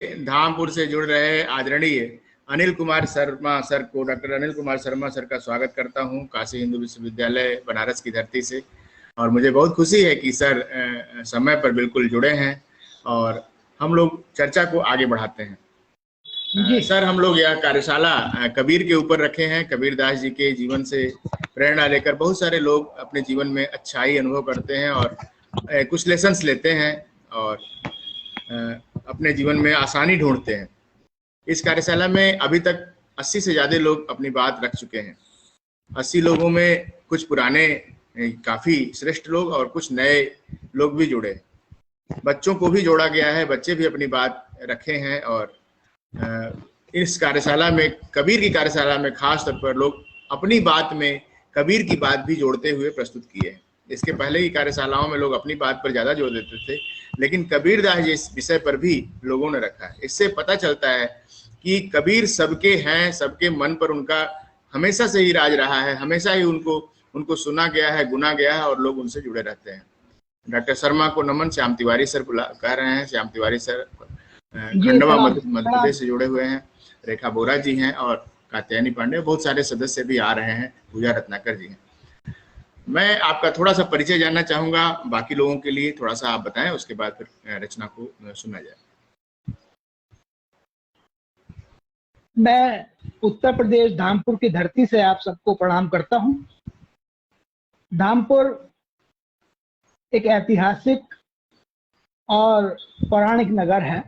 धामपुर से जुड़ रहे आदरणीय अनिल कुमार शर्मा सर को, डॉक्टर अनिल कुमार शर्मा सर का स्वागत करता हूं काशी हिंदू विश्वविद्यालय बनारस की धरती से। और मुझे बहुत खुशी है कि सर समय पर बिल्कुल जुड़े हैं और हम लोग चर्चा को आगे बढ़ाते हैं। सर, हम लोग यह कार्यशाला कबीर के ऊपर रखे हैं। कबीर दास जी के जीवन से प्रेरणा लेकर बहुत सारे लोग अपने जीवन में अच्छाई अनुभव करते हैं और कुछ लेसन्स लेते हैं और अपने जीवन में आसानी ढूंढते हैं। इस कार्यशाला में अभी तक 80 से ज़्यादा लोग अपनी बात रख चुके हैं। 80 लोगों में कुछ पुराने काफ़ी श्रेष्ठ लोग और कुछ नए लोग भी जुड़े। बच्चों को भी जोड़ा गया है, बच्चे भी अपनी बात रखे हैं। और इस कार्यशाला में, कबीर की कार्यशाला में खास तौर पर लोग अपनी बात में कबीर की बात भी जोड़ते हुए प्रस्तुत किए हैं। इसके पहले की कार्यशालाओं में लोग अपनी बात पर ज़्यादा जोर देते थे, लेकिन कबीर दास जी इस विषय पर भी लोगों ने रखा है। इससे पता चलता है कि कबीर सबके हैं, सबके मन पर उनका हमेशा से ही राज रहा है, हमेशा ही उनको सुना गया है, गुना गया है और लोग उनसे जुड़े रहते हैं। डॉक्टर शर्मा को नमन। श्याम तिवारी सर कह रहे हैं। श्याम तिवारी सर खंडवा मध्य प्रदेश से जुड़े हुए हैं। रेखा बोरा जी हैं और कात्यायनी पांडे, बहुत सारे सदस्य भी आ रहे हैं। पूजा रत्नाकर जी हैं। मैं आपका थोड़ा सा परिचय जानना चाहूंगा बाकी लोगों के लिए, थोड़ा सा आप बताएं, उसके बाद फिर रचना को सुना जाए। मैं उत्तर प्रदेश धामपुर की धरती से आप सबको प्रणाम करता हूं। धामपुर एक ऐतिहासिक और पौराणिक नगर है।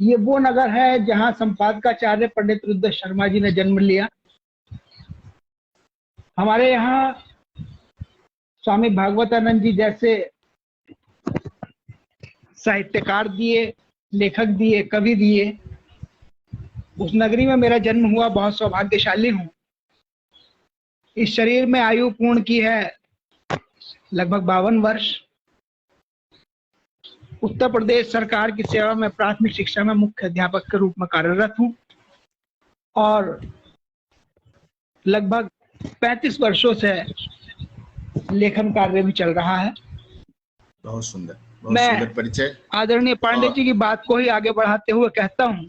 ये वो नगर है जहां संपादकाचार्य पंडित रुद्र शर्मा जी ने जन्म लिया। हमारे यहाँ स्वामी भागवतानंद जी जैसे साहित्यकार दिए, लेखक दिए, कवि दिए। उस नगरी में मेरा जन्म हुआ, बहुत सौभाग्यशाली हूँ। इस शरीर में आयु पूर्ण की है लगभग 52 वर्ष। उत्तर प्रदेश सरकार की सेवा में प्राथमिक शिक्षा में मुख्य अध्यापक के रूप में कार्यरत हूँ और लगभग 35 वर्षों से लेखन कार्य भी चल रहा है। बहुत सुंदर, बहुत सुंदर परिचय। आदरणीय पांडे जी की बात को ही आगे बढ़ाते हुए कहता हूँ,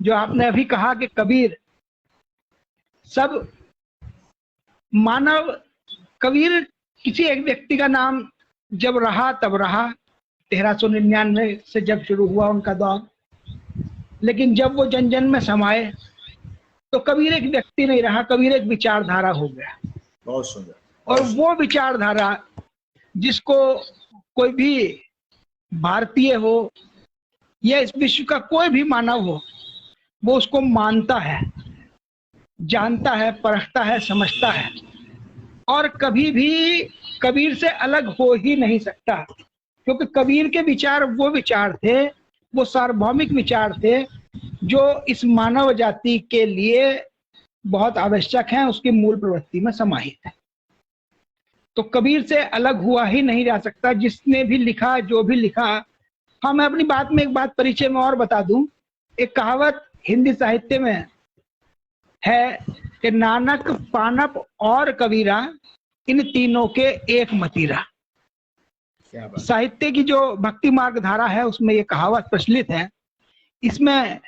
जो आपने अभी कहा कि कबीर सब मानव, कबीर किसी एक व्यक्ति का नाम जब रहा तब रहा, 1399 से जब शुरू हुआ उनका दौर, लेकिन जब वो जन जन में समाये तो कबीर एक व्यक्ति नहीं रहा, कबीर एक विचारधारा हो गया। बहुत सुंदर। और वो विचारधारा जिसको कोई भी भारतीय हो या इस विश्व का कोई भी मानव हो, वो उसको मानता है, जानता है, परखता है, समझता है और कभी भी कबीर से अलग हो ही नहीं सकता। क्योंकि कबीर के विचार वो विचार थे, वो सार्वभौमिक विचार थे जो इस मानव जाति के लिए बहुत आवश्यक हैं, उसकी मूल प्रवृत्ति में समाहित है। तो कबीर से अलग हुआ ही नहीं जा सकता। जिसने भी लिखा, जो भी लिखा। हाँ, मैं अपनी बात में एक बात परिचय में और बता दूं। एक कहावत हिंदी साहित्य में है कि नानक, पानप और कबीरा, इन तीनों के एक मतीरा। साहित्य की जो भक्ति मार्ग धारा है उसमें ये कहावत प्रचलित है। इसमें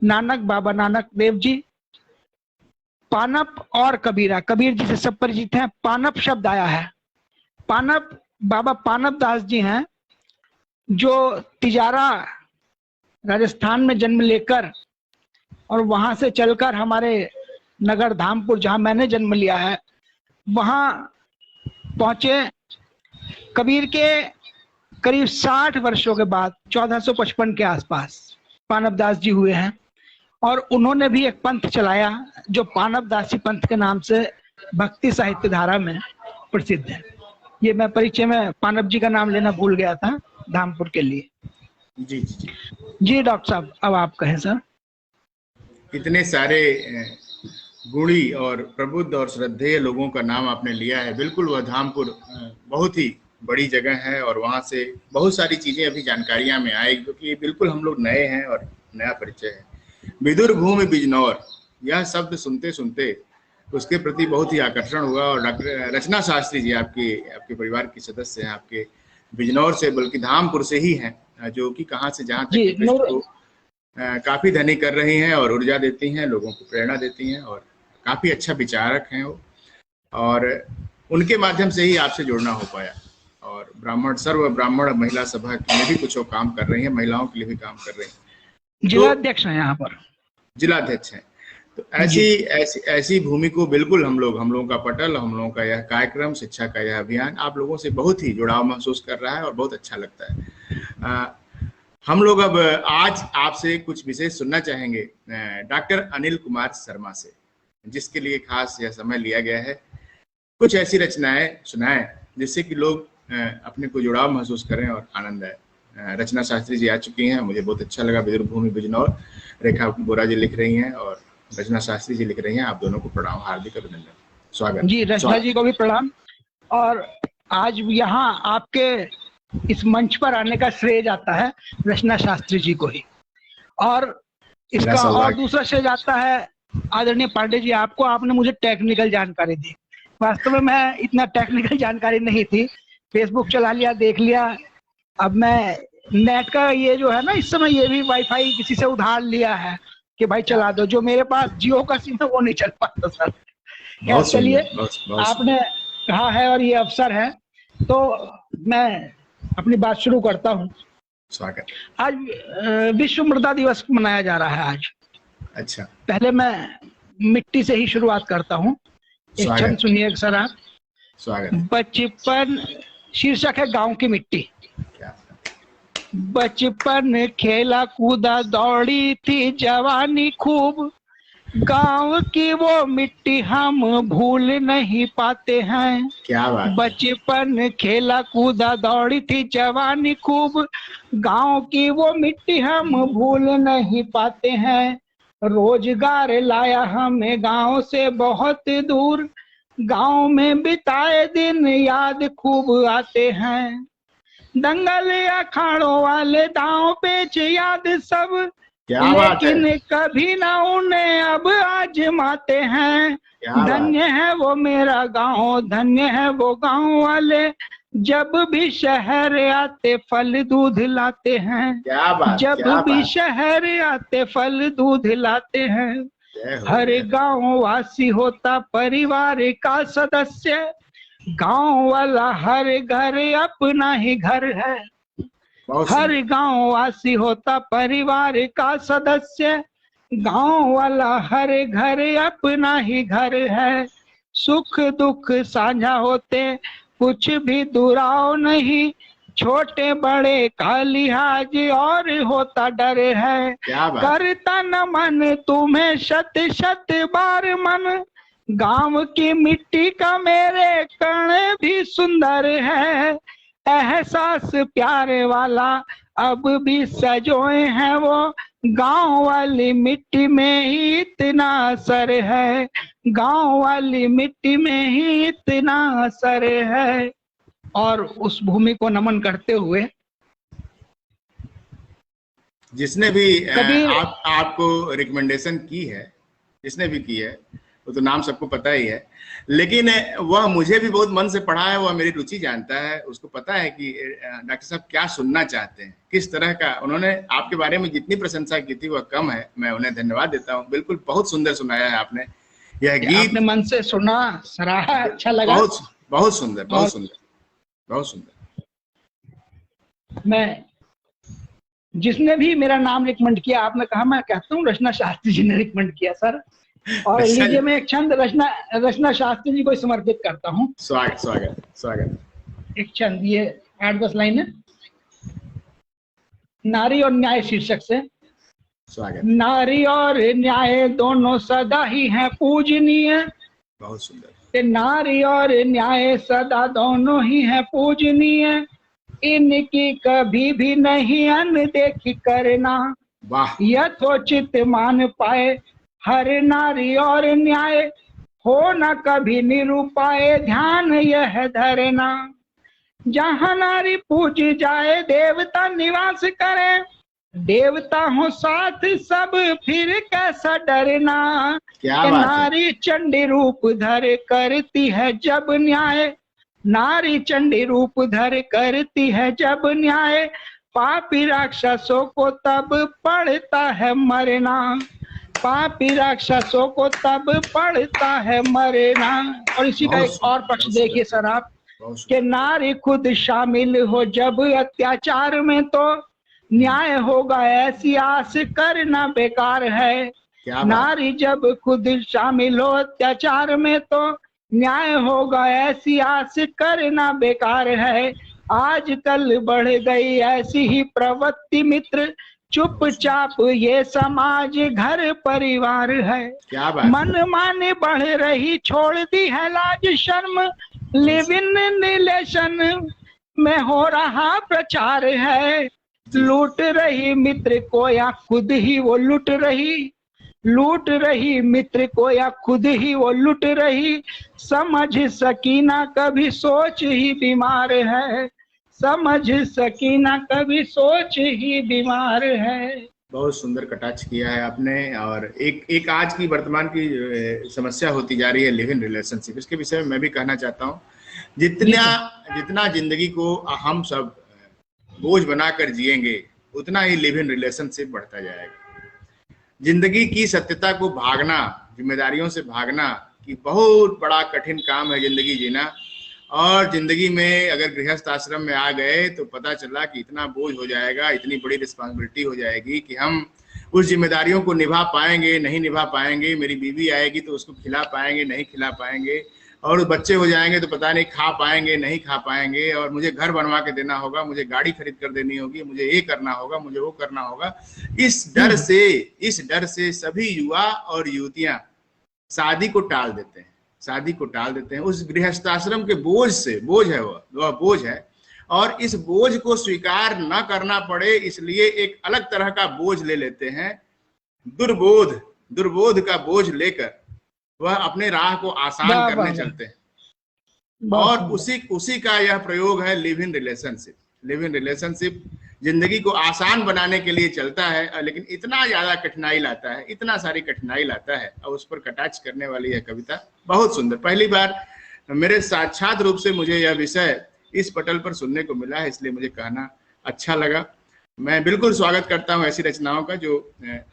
नानक, बाबा नानक देव जी, पानप और कबीरा, कबीर जी से सब परिचित हैं। पानप शब्द आया है। पानप बाबा पानप दास जी हैं, जो तिजारा राजस्थान में जन्म लेकर और वहां से चलकर हमारे नगर धामपुर, जहां मैंने जन्म लिया है, वहां पहुंचे। कबीर के करीब 60 वर्षों के बाद 1455 के आसपास पानप दास जी हुए हैं और उन्होंने भी एक पंथ चलाया जो पानप दासी पंथ के नाम से भक्ति साहित्य धारा में प्रसिद्ध है। ये मैं परिचय में पानप जी का नाम लेना भूल गया था धामपुर के लिए। जी जी जी डॉक्टर साहब, अब आप कहें सर। इतने सारे गुणी और प्रबुद्ध और श्रद्धेय लोगों का नाम आपने लिया है। बिल्कुल, वह धामपुर बहुत ही बड़ी जगह है और वहाँ से बहुत सारी चीज़ें अभी जानकारियाँ में आए, क्योंकि बिल्कुल हम लोग नए हैं और नया परिचय है। विदुर भूमि बिजनौर, यह शब्द सुनते सुनते उसके प्रति बहुत ही आकर्षण हुआ। और डॉक्टर रचना शास्त्री जी आपके परिवार की सदस्य हैं, आपके बिजनौर से बल्कि धामपुर से ही हैं, जो कि कहाँ से जहाँ तक जी, कि विश्व को काफी धनी कर रही हैं और ऊर्जा देती हैं, लोगों को प्रेरणा देती हैं और काफी अच्छा विचारक हैं वो। और उनके माध्यम से ही आपसे जुड़ना हो पाया। और सर्व ब्राह्मण महिला सभा में भी कुछ वो काम कर रही हैं, महिलाओं के लिए भी काम कर रही हैं, जिलाध्यक्ष हैं यहाँ पर, जिलाध्यक्ष हैं। तो ऐसी भूमि को बिल्कुल हम लोगों का पटल, हम लोगों का यह कार्यक्रम, शिक्षा का यह अभियान आप लोगों से बहुत ही जुड़ाव महसूस कर रहा है और बहुत अच्छा लगता है। हम लोग अब आज आपसे कुछ विशेष सुनना चाहेंगे डॉक्टर अनिल कुमार शर्मा से, जिसके लिए खास यह समय लिया गया है। कुछ ऐसी रचनाएं सुनाएं जिससे कि लोग अपने को जुड़ाव महसूस करें और आनंद आए। रचना शास्त्री जी आ चुकी हैं, मुझे बहुत अच्छा लगा। विदुर भूमि बिजनौर, रेखा बोरा जी लिख रही हैं और रचना शास्त्री जी लिख रही हैं। आप दोनों को प्रणाम, हार्दिक अभिनंदन, स्वागत जी। रचना जी को भी प्रणाम। और आज यहाँ आपके इस मंच पर आने का श्रेय जाता है रचना शास्त्री जी को ही, और इसका और दूसरा श्रेय जाता है आदरणीय पांडे जी आपको। आपने मुझे टेक्निकल जानकारी दी। वास्तव में मैं इतना टेक्निकल जानकारी नहीं थी, फेसबुक चला लिया, देख लिया। अब मैं नेट का ये जो है ना, इस समय ये भी वाईफाई किसी से उधार लिया है कि भाई चला दो। जो मेरे पास जियो का सिम है वो नहीं चल पाता सर। क्या चलिए, आपने कहा है और ये अवसर है तो मैं अपनी बात शुरू करता हूँ। स्वागत। आज विश्व मृदा दिवस मनाया जा रहा है आज। अच्छा, पहले मैं मिट्टी से ही शुरुआत करता हूँ। एक छंद सुनिए सर आप। स्वागत। बचपन शीर्षक है गांव की मिट्टी। बचपन खेला कूदा दौड़ी थी जवानी खूब, गांव की वो मिट्टी हम भूल नहीं पाते हैं। क्या बात। बचपन खेला कूदा दौड़ी थी जवानी खूब, गांव की वो मिट्टी हम भूल नहीं पाते हैं। रोजगार लाया हमें गांव से बहुत दूर, गांव में बिताए दिन याद खूब आते हैं। दंगल अखाड़ों वाले दांव पेच याद सब, लेकिन कभी ना उन्हें अब आजमाते हैं। धन्य है वो मेरा गांव, धन्य है वो गांव वाले, जब भी शहर आते फल दूध लाते हैं। जब भी शहर आते फल दूध लाते हैं। हर गांव वासी होता परिवार का सदस्य, गांव वाला हर घर अपना ही घर है। हर गांव वासी होता परिवार का सदस्य, गांव वाला हर घर अपना ही घर है। सुख दुख साझा होते कुछ भी दुराव नहीं, छोटे बड़े का लिहाज और होता डर है। करता न मन तुम्हें शत शत बार मन, गांव की मिट्टी का मेरे कण भी सुंदर है। एहसास प्यारे वाला अब भी सजोए हैं वो, गांव वाली मिट्टी में ही इतना असर है। गांव वाली मिट्टी में ही इतना असर है। और उस भूमि को नमन करते हुए जिसने भी आपको रिकमेंडेशन की है, जिसने भी की है, वो तो नाम सबको पता ही है, लेकिन वह मुझे भी बहुत मन से पढ़ा है, वह मेरी रुचि जानता है। उसको पता है कि डॉक्टर साहब क्या सुनना चाहते हैं, किस तरह का। उन्होंने आपके बारे में जितनी प्रशंसा की थी वह कम है। मैं उन्हें धन्यवाद देता हूँ। बिल्कुल बहुत सुंदर सुनाया है आपने यह गीत। आपने मन से सुना, सराहा, अच्छा लगा। बहुत सुंदर, बहुत सुंदर, बहुत सुंदर। मैं जिसने भी मेरा नाम रिकमेंड किया, आपने कहा, मैं कहता हूँ रचना शास्त्री जी ने रिकमेंड किया सर। और लीजिए मैं एक छंद रचना शास्त्री जी को समर्पित करता हूँ। स्वागत, स्वागत, स्वागत। एक छंद, ये 8-10 लाइन है, नारी और न्याय शीर्षक से। स्वागत। नारी और न्याय दोनों सदा ही हैं पूजनीय। बहुत सुंदर। नारी और न्याय सदा दोनों ही हैं पूजनीय, इनकी कभी भी नहीं अनदेखी करना। यथोचित मान पाए हर नारी और न्याय, हो न कभी निरूपाए ध्यान यह धरना। जहाँ नारी पूज जाए देवता निवास करे, देवता हो साथ सब फिर कैसा डरना। नारी चंडी रूप धर करती है जब न्याय, नारी चंडी रूप धर करती है जब न्याय, पापी राक्षसों को तब पड़ता है मरना, पापी राक्षसों को तब पड़ता है मरना। और इसी का एक और पक्ष देखिए सर आप, कि नारी खुद शामिल हो जब अत्याचार में तो न्याय होगा ऐसी आस करना बेकार है। नारी जब खुद शामिल हो अत्याचार में तो न्याय होगा ऐसी आस करना बेकार है। आजकल बढ़ गई ऐसी ही प्रवृत्ति मित्र, चुपचाप ये समाज घर परिवार है। मन माने बढ़ रही छोड़ दी है लाज शर्म, लिव इन रिलेशन में हो रहा प्रचार है। लूट रही मित्र को या खुद ही वो लूट रही, लूट रही मित्र को या खुद ही वो लूट रही, समझ सकीना कभी सोच ही बीमार है, समझ सकीना कभी सोच ही बीमार है। बहुत सुंदर कटाक्ष किया है आपने। और एक आज की वर्तमान की समस्या होती जा रही है लिव इन रिलेशनशिप, इसके विषय में मैं भी कहना चाहता हूँ। जितना जिंदगी को हम सब बोझ बनाकर जिएंगे उतना ही लिव इन रिलेशनशिप बढ़ता जाएगा। जिंदगी की सत्यता को भागना, जिम्मेदारियों से भागना कि बहुत बड़ा कठिन काम है जिंदगी जीना। और जिंदगी में अगर गृहस्थ आश्रम में आ गए तो पता चला कि इतना बोझ हो जाएगा, इतनी बड़ी रिस्पांसिबिलिटी हो जाएगी कि हम उस जिम्मेदारियों को निभा पाएंगे नहीं निभा पाएंगे। मेरी बीवी आएगी तो उसको खिला पाएंगे नहीं खिला पाएंगे, और बच्चे हो जाएंगे तो पता नहीं खा पाएंगे नहीं खा पाएंगे, और मुझे घर बनवा के देना होगा, मुझे गाड़ी खरीद कर देनी होगी, मुझे ये करना होगा, मुझे वो करना होगा। इस डर से सभी युवा और युवतियां शादी को टाल देते हैं, शादी को टाल देते हैं उस गृहस्थाश्रम के बोझ से। बोझ है वह बोझ है, और इस बोझ को स्वीकार न करना पड़े इसलिए एक अलग तरह का बोझ ले लेते हैं, दुर्बोध का बोझ लेकर वह अपने राह को आसान करने चलते हैं। और उसी का यह प्रयोग है live in relationship. Live in relationship जिंदगी को आसान बनाने के लिए चलता है, लेकिन इतना ज्यादा कठिनाई लाता है, इतना सारी कठिनाई लाता है। और उस पर कटाक्ष करने वाली यह कविता बहुत सुंदर, पहली बार मेरे साक्षात रूप से मुझे यह विषय इस पटल पर सुनने को मिला है, इसलिए मुझे कहना अच्छा लगा। मैं बिल्कुल स्वागत करता हूं ऐसी रचनाओं का जो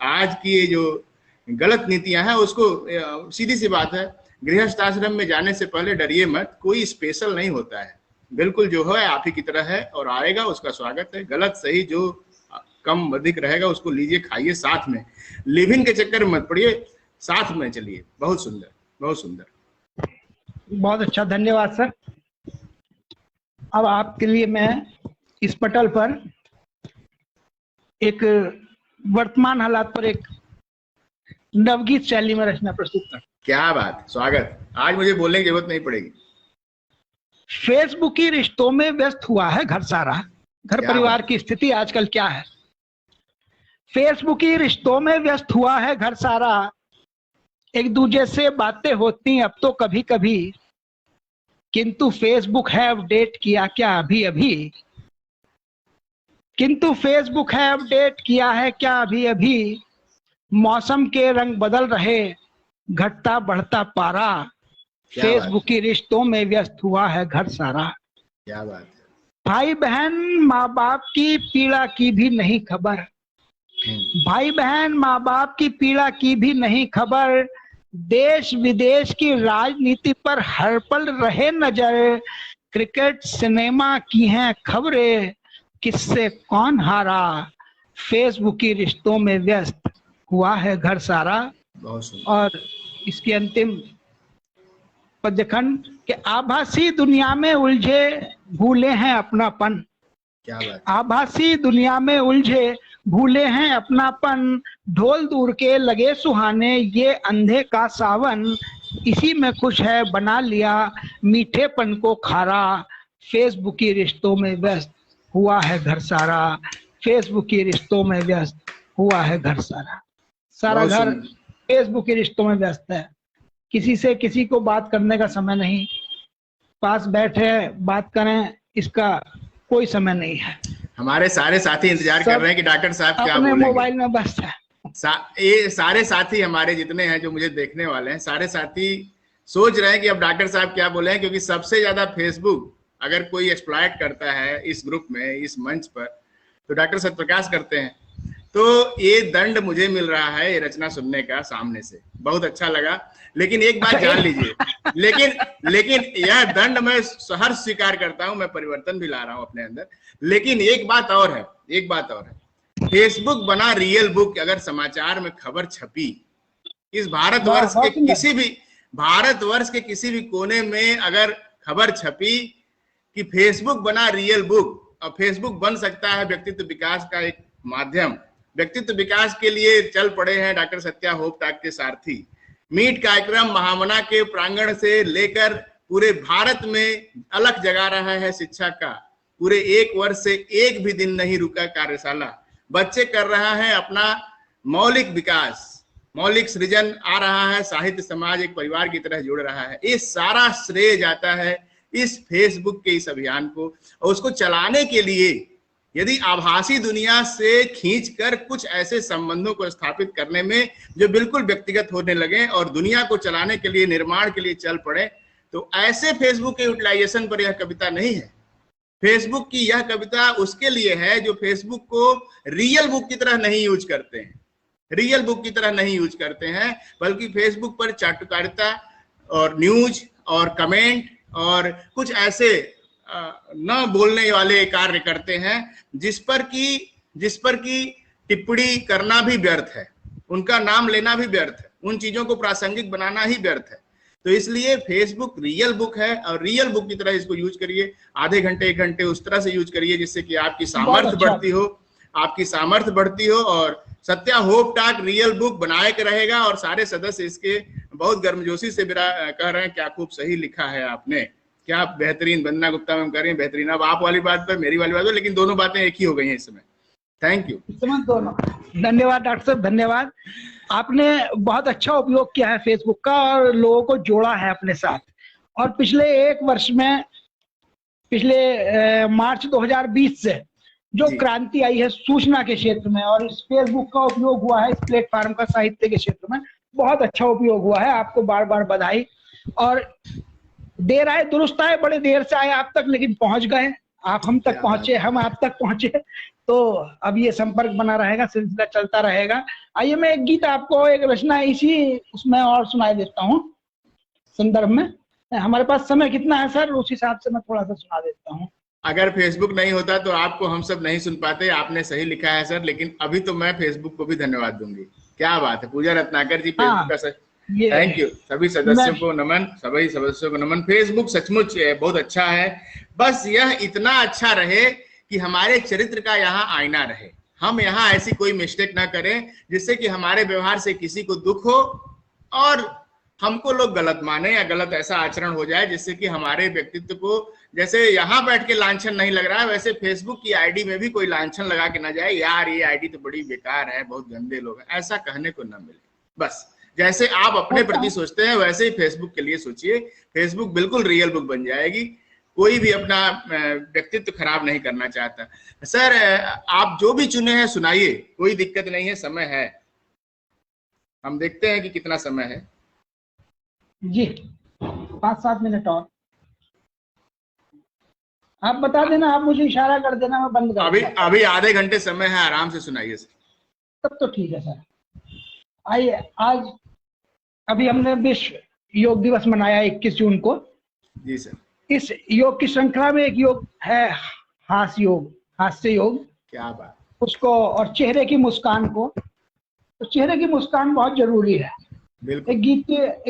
आज की जो गलत नीतियां हैं उसको, सीधी सी बात है, गृहस्थ आश्रम में जाने से पहले डरिए मत, कोई स्पेशल नहीं होता है, बिल्कुल जो है आप ही की तरह है और आएगा, उसका स्वागत है। गलत सही जो कम अधिक रहेगा उसको लीजिए खाइए, साथ में लिव इन के चक्कर में मत पड़िए, साथ में चलिए। बहुत सुंदर, बहुत सुंदर, बहुत अच्छा, धन्यवाद सर। अब आपके लिए मैं इस पटल पर एक वर्तमान हालात पर एक नवगीत शैली में रचना प्रस्तुत कर। क्या बात, स्वागत। आज मुझे बोलने की जरूरत नहीं पड़ेगी। फेसबुकी रिश्तों में व्यस्त हुआ है घर सारा। घर परिवार की स्थिति आजकल क्या है? फेसबुकी रिश्तों में व्यस्त हुआ है घर सारा, एक दूसरे से बातें होती अब तो कभी कभी, किंतु फेसबुक है अपडेट किया क्या अभी अभी, किंतु फेसबुक है अपडेट किया है क्या अभी अभी। मौसम के रंग बदल रहे, घटता बढ़ता पारा, फेसबुक की रिश्तों में व्यस्त हुआ है घर सारा। क्या बात है। भाई बहन माँ बाप की पीड़ा की भी नहीं खबर, भाई बहन माँ बाप की पीड़ा की भी नहीं खबर, देश विदेश की राजनीति पर हर पल रहे नजर, क्रिकेट सिनेमा की हैं खबरें, किससे कौन हारा, फेसबुक की रिश्तों में व्यस्त हुआ है घर सारा। और इसकी अंतिम पद्यखंड के आभासी दुनिया में उलझे भूले हैं अपनापन। क्या बात। आभासी दुनिया में उलझे भूले हैं अपनापन, ढोल दूर के लगे सुहाने ये अंधे का सावन, इसी में खुश है बना लिया मीठेपन को खारा, फेसबुक की रिश्तों में व्यस्त हुआ है घर सारा, फेसबुक की रिश्तों में व्यस्त हुआ है घर सारा। सारा घर फेसबुक के रिश्तों में व्यस्त है, किसी से किसी को बात करने का समय नहीं, पास बैठे बात करें इसका कोई समय नहीं है। हमारे सारे साथी इंतजार कर रहे हैं कि डॉक्टर साहब क्या बोलेंगे। अपने मोबाइल में व्यस्त है। ये सारे साथी हमारे जितने हैं जो मुझे देखने वाले हैं, सारे साथी सोच रहे हैं कि अब डॉक्टर साहब क्या बोले हैं, क्योंकि सबसे ज्यादा फेसबुक अगर कोई एक्सप्लॉइट करता है इस ग्रुप में, इस मंच पर, तो डॉक्टर सत्यप्रकाश करते हैं। तो ये दंड मुझे मिल रहा है ये रचना सुनने का सामने से, बहुत अच्छा लगा। लेकिन एक बात जान लीजिए, लेकिन यह दंड मैं हर्ष स्वीकार करता हूं, मैं परिवर्तन भी ला रहा हूं अपने अंदर। लेकिन एक बात और है, फेसबुक बना रियल बुक अगर समाचार में खबर छपी, इस भारतवर्ष के किसी भी कोने में अगर खबर छपी कि फेसबुक बना रियल बुक, और फेसबुक बन सकता है व्यक्तित्व विकास का एक माध्यम, व्यक्तित्व विकास के लिए चल पड़े हैं डॉक्टर सत्या होप टाक के सारथी। मीट कार्यक्रम महामना के प्रांगण से लेकर पूरे भारत में अलख जगा रहा है शिक्षा का। पूरे 1 वर्ष से एक भी दिन नहीं रुका कार्यशाला। बच्चे कर रहा है अपना मौलिक विकास, मौलिक सृजन आ रहा है, साहित्य समाज एक परिवार की तरह जुड़ रहा है। ये सारा श्रेय जाता है इस फेसबुक के इस अभियान को। और उसको चलाने के लिए यदि आभासी दुनिया से खींचकर कुछ ऐसे संबंधों को स्थापित करने में जो बिल्कुल व्यक्तिगत होने लगे और दुनिया को चलाने के लिए, निर्माण के लिए चल पड़े, तो ऐसे फेसबुक के यूटिलाइजेशन पर यह कविता नहीं है। फेसबुक की यह कविता उसके लिए है जो फेसबुक को रियल बुक की तरह नहीं यूज करते हैं, रियल बुक की तरह नहीं यूज करते हैं, बल्कि फेसबुक पर चाटुकारिता और न्यूज और कमेंट और कुछ ऐसे न बोलने वाले कार्य करते हैं जिस पर की टिप्पणी करना भी व्यर्थ है, उनका नाम लेना भी व्यर्थ है, उन चीजों को प्रासंगिक बनाना ही व्यर्थ है। तो इसलिए फेसबुक रियल बुक है और रियल बुक की तरह इसको यूज करिए। आधे घंटे 1 घंटे उस तरह से यूज करिए जिससे कि आपकी सामर्थ्य बढ़ती हो और सत्या होप टाक रियल बुक बनाए के रहेगा। और सारे सदस्य इसके बहुत गर्मजोशी से कह रहे हैं क्या खूब सही लिखा है आपने, क्या बेहतरीन। वंदना गुप्ता मैम कह रही हैं बेहतरीन। अब आप वाली बात पर मेरी वाली बात पर, लेकिन दोनों बातें एक ही हो गई हैं इस समय। Thank you. दोनों धन्यवाद डॉक्टर साहब, धन्यवाद। आपने बहुत अच्छा उपयोग किया है फेसबुक का और लोगों को जोड़ा है अपने साथ। और पिछले 1 वर्ष में, पिछले मार्च 2020 से जो क्रांति आई है सूचना के क्षेत्र में, और इस फेसबुक का उपयोग हुआ है इस प्लेटफॉर्म का साहित्य के क्षेत्र में, बहुत अच्छा उपयोग हुआ है। आपको बार बार बधाई। और देर आए दुरुस्त आए, बड़े देर से आए आप तक, लेकिन पहुंच गए। आप हम तक पहुंचे, हम आप तक पहुंचे। तो अब ये संपर्क बना रहेगा, सिलसिला चलता रहेगा। आइए मैं एक गीत आपको, एक रचना इसी उसमें और सुनाई देता हूँ संदर्भ में। हमारे पास समय कितना है सर, उस हिसाब से मैं थोड़ा सा सुना देता हूँ। अगर फेसबुक नहीं होता तो आपको हम सब नहीं सुन पाते। आपने सही लिखा है सर, लेकिन अभी तो मैं फेसबुक को भी धन्यवाद दूंगी। क्या बात है, पूजा रत्नाकर जी फेसबुक का थैंक यू। सभी सदस्यों को नमन, सभी सदस्यों को नमन। फेसबुक सचमुच बहुत अच्छा है, बस यह इतना अच्छा रहे कि हमारे चरित्र का यहाँ आईना रहे। हम यहाँ ऐसी कोई मिस्टेक ना करें जिससे कि हमारे व्यवहार से किसी को दुख हो और हमको लोग गलत माने या गलत ऐसा आचरण हो जाए जिससे कि हमारे व्यक्तित्व को, जैसे यहाँ बैठ के लांछन नहीं लग रहा है, वैसे फेसबुक की आईडी में भी कोई लांछन लगा के ना जाए, यार ये आईडी तो बड़ी बेकार है, बहुत गंदे लोग हैं, ऐसा कहने को ना मिले। बस जैसे आप अपने प्रति सोचते हैं वैसे ही फेसबुक के लिए सोचिए। फेसबुक बिल्कुल रियल बुक बन जाएगी। कोई भी अपना व्यक्तित्व खराब नहीं करना चाहता। सर आप जो भी चुने हैं सुनाइए, कोई दिक्कत नहीं है, समय है। हम देखते हैं कि कितना समय है जी। 5-7 मिनट और आप बता देना, आप मुझे इशारा कर देना, मैं बंद कर दूंगा। अभी आधे घंटे समय है, आराम से सुनाइए सर। तब तो ठीक है सर। आइए, आज अभी हमने विश्व योग दिवस मनाया 21 जून को। जी सर। इस योग की श्रृंखला में एक योग है हास्य योग। क्या बात। उसको और चेहरे की मुस्कान को, तो चेहरे की मुस्कान बहुत जरूरी है। एक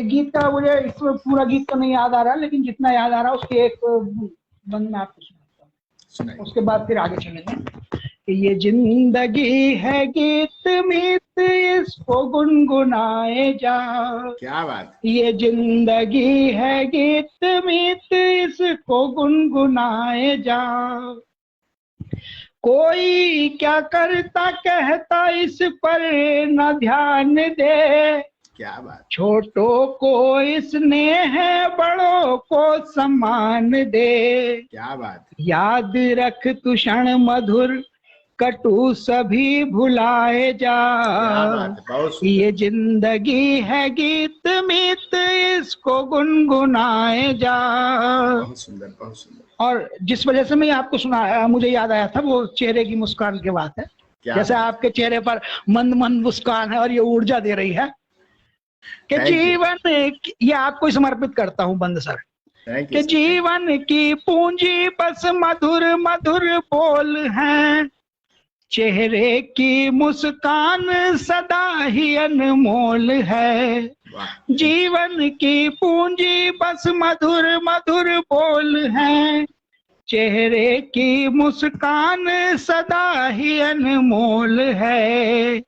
गीत का मुझे इसमें पूरा गीत तो नहीं याद आ रहा, लेकिन जितना याद आ रहा है उसके एक बंद में आपको सुनाता हूँ, उसके बाद फिर आगे चलेंगे। ये जिंदगी है गीत मीत, इसको गुनगुनाए जा। क्या बात। ये जिंदगी है गीत मीत, इसको गुनगुनाए जा। कोई क्या करता कहता इस पर न ध्यान दे। क्या बात। छोटों को स्नेह है, बड़ों को सम्मान दे। क्या बात। याद रख तू क्षण मधुर कटु सभी भुलाए जा। क्या बात है, बहुत सुंदर। ये जिंदगी है गीत मीत, इसको गुनगुनाए जा। बहुत सुंदर, बहुत सुंदर। और जिस वजह से मैं आपको सुना, मुझे याद आया था, वो चेहरे की मुस्कान की बात है। जैसे आपके चेहरे पर मंद मंद मुस्कान है और ये ऊर्जा दे रही है कि जीवन, ये आपको समर्पित करता हूं बंद सर, कि जीवन की पूंजी बस मधुर मधुर बोल है, चेहरे की मुस्कान सदा ही अनमोल है। जीवन की पूंजी बस मधुर मधुर बोल है, चेहरे की मुस्कान सदा ही अनमोल है।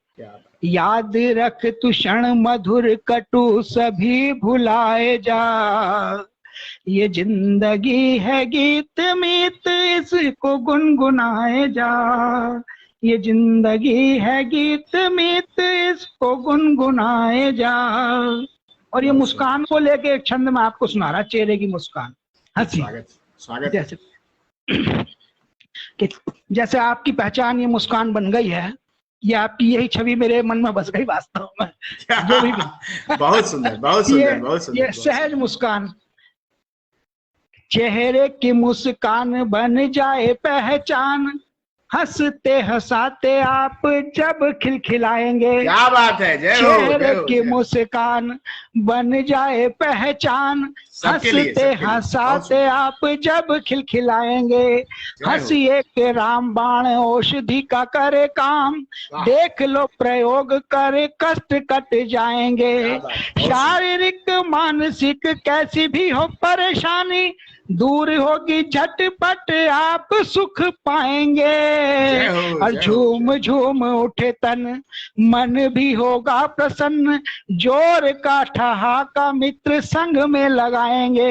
याद रख तू क्षण मधुर, कटु सभी भुलाए जा। ये जिंदगी है गीत मीत, इसको गुनगुनाए जा। ये जिंदगी है गीत मीत, इसको गुनगुनाए जा। और ये मुस्कान को लेके एक छंद में आपको सुना रहा, चेहरे की मुस्कान, हंसी। स्वागत। जैसे कि जैसे आपकी पहचान ये मुस्कान बन गई है, ये आपकी यही छवि मेरे मन में बस गई वास्तव में। जो भी बहुत सुंदर, बहुत सुंदर, बहुत सुंदर। ये सहज मुस्कान, चेहरे की मुस्कान बन जाए पहचान, हंसते हंसाते आप जब खिलखिलाएंगे। क्या बात है, जय हो। चेहरे की मुस्कान बन जाए पहचान, हंसते हंसाते आप जब खिलखिलाएंगे। हंसिए के रामबाण औषधि का करे काम, देख लो प्रयोग करे कष्ट कट जाएंगे। शारीरिक मानसिक कैसी भी हो परेशानी, दूर होगी झटपट आप सुख पाएंगे। और झूम झूम उठे तन, मन भी होगा प्रसन्न, जोर का ठहाका मित्र संग में लगाएंगे।